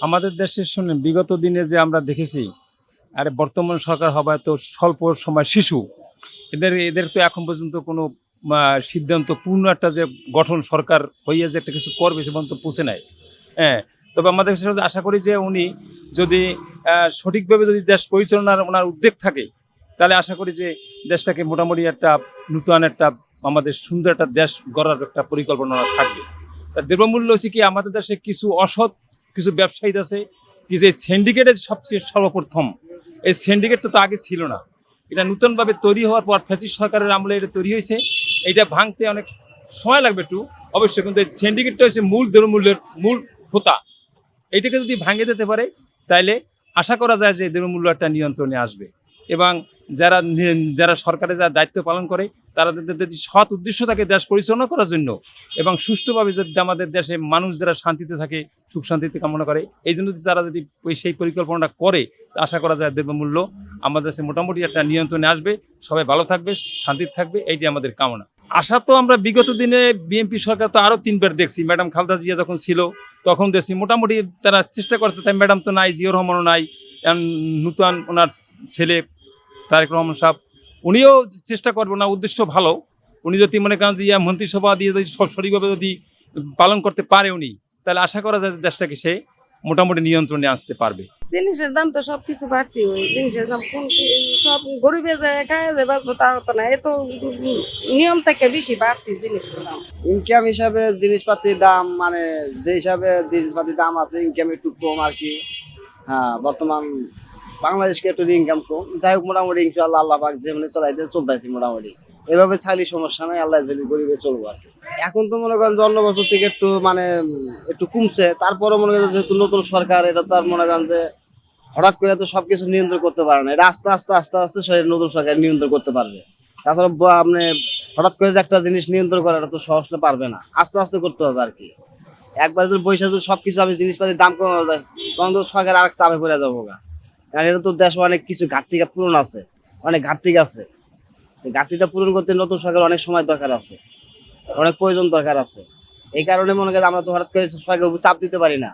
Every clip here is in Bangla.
আমাদের দেশের শুনে বিগত দিনে যে আমরা দেখেছি, আরে বর্তমান সরকার হবার তো স্বল্প সময় শিশু, এদের এদের তো এখন পর্যন্ত কোনো সিদ্ধান্ত পূর্ণ একটা যে গঠন সরকার হইয়া যে একটা কিছু করবে সে পর্যন্ত পৌঁছে নাই। হ্যাঁ, তবে আমাদের সাথে আশা করি যে উনি যদি সঠিকভাবে যদি দেশ পরিচালনার ওনার উদ্যোগ থাকে, তাহলে আশা করি যে দেশটাকে মোটামুটি একটা নূতন একটা আমাদের সুন্দর একটা দেশ গড়ার একটা পরিকল্পনা ওনার থাকবে। তার দ্রব্যমূল্য হচ্ছে কি, আমাদের দেশে কিছু অসৎ কিছু ব্যবসায়ী আছে, কিছু এই সিন্ডিকেটের সবচেয়ে সর্বপ্রথম এই সিন্ডিকেট তো আগে ছিল না, এটা নূতনভাবে তৈরি হওয়ার পর ফ্যাসিস্ট সরকারের আমলে এটা তৈরি হয়েছে। এটা ভাঙতে অনেক সময় লাগবে একটু অবশ্যই, কিন্তু এই সিন্ডিকেটটা হচ্ছে মূল দ্রব্যমূল্যের মূল হোতা। এইটাকে যদি ভাঙে দিতে পারে, তাইলে আশা করা যায় যে দ্রব্যমূল্য একটা নিয়ন্ত্রণে আসবে। এবং যারা যারা সরকারে যারা দায়িত্ব পালন করে, তারা যদি সৎ উদ্দেশ্য থাকে দেশ পরিচালনা করার জন্য এবং সুষ্ঠুভাবে যদি আমাদের দেশে মানুষ যারা শান্তিতে থাকে, সুখ শান্তিতে কামনা করে, এই জন্য তারা যদি সেই পরিকল্পনাটা করে, আশা করা যায় দ্রব্যমূল্য আমাদের দেশে মোটামুটি একটা নিয়ন্ত্রণে আসবে, সবাই ভালো থাকবে, শান্তিতে থাকবে, এইটি আমাদের কামনা। আশা তো আমরা বিগত দিনে বিএনপি সরকার তো আরও 3বার দেখছি, ম্যাডাম খালেদা জিয়া যখন ছিল তখন দেখছি মোটামুটি তারা চেষ্টা করছে, তাই ম্যাডাম তো নাই, জিয়র রহমানও নাই, নূতন ওনার ছেলে তারেক রহমান সাহেব উনিও চেষ্টা করবেন না, উদ্দেশ্য ভালো। উনি যদি মনে করেন যে মন্ত্রিসভা দিয়ে যদি সঠিকভাবে যদি পালন করতে পারে উনি, তাহলে আশা করা যায় দেশটাকে সে মোটামুটি নিয়ন্ত্রণে আসতে পারবে। জিনিসের দাম তো সবকিছু বাড়তি হয়, জিনিসের দাম সব গরিবে যায় খায় যে বাঁচবো তা হতো না, এত নিয়ম থেকে বেশি বাড়তি জিনিসের দাম। ইনকাম হিসাবে জিনিসপাতির দাম মানে যে হিসাবে জিনিসপাতির দাম আছে ইনকাম একটু কম আর কি। হ্যাঁ, বর্তমান বাংলাদেশকে একটু ইনকাম কম, যাই হোক মোটামুটি ইনশাআল্লাহ আল্লাহ পাক যেমনি চলাইতে চলতেছি মোটামুটি। এভাবে চাইলে সমস্যা নাই, আল্লাহ যদি গরিবে চলবো আর কি। এখন তো মনে করেন যে অন্য বছর থেকে একটু মানে একটু কমছে, তারপরে মনে করেন যেহেতু নতুন সরকার, এটা তো আর মনে করেন যে হঠাৎ করে তো সবকিছু নিয়ন্ত্রণ করতে পারে না, এটা আস্তে আস্তে আস্তে আস্তে সে নতুন সরকার নিয়ন্ত্রণ করতে পারবে। তাছাড়া আপনি হঠাৎ করে যে একটা জিনিস নিয়ন্ত্রণ করা, এটা তো সহজে পারবে না, আস্তে আস্তে করতে হবে আর কি। একবার যদি বৈশাখ যদি সবকিছু আমি জিনিসপাতির দাম কমে যায়, তখন তো সরকার আরেক চাপে পড়ে যাবো গা। কারণ এটা তো দেশে অনেক কিছু ঘাটতি পূরণ আছে, অনেক ঘাটতি আছে। ঘাটতিটা পূরণ করতে নতুন সরকার অনেক সময় দরকার আছে, অনেক প্রয়োজন দরকার আছে। এই কারণে মনে করেন আমরা তো হঠাৎ করে সরকারের উপর চাপ দিতে পারি না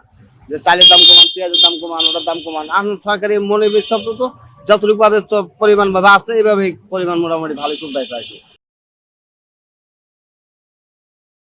যে চালের দাম কমান, পেঁয়াজের দাম কমান, ওটার দাম কমান। সরকারি মনে চাপ তো যতটুকু ভাবে পরিমাণ ভাবে আছে, এইভাবে পরিমাণ মোটামুটি ভালোই চলতেছে আর কি।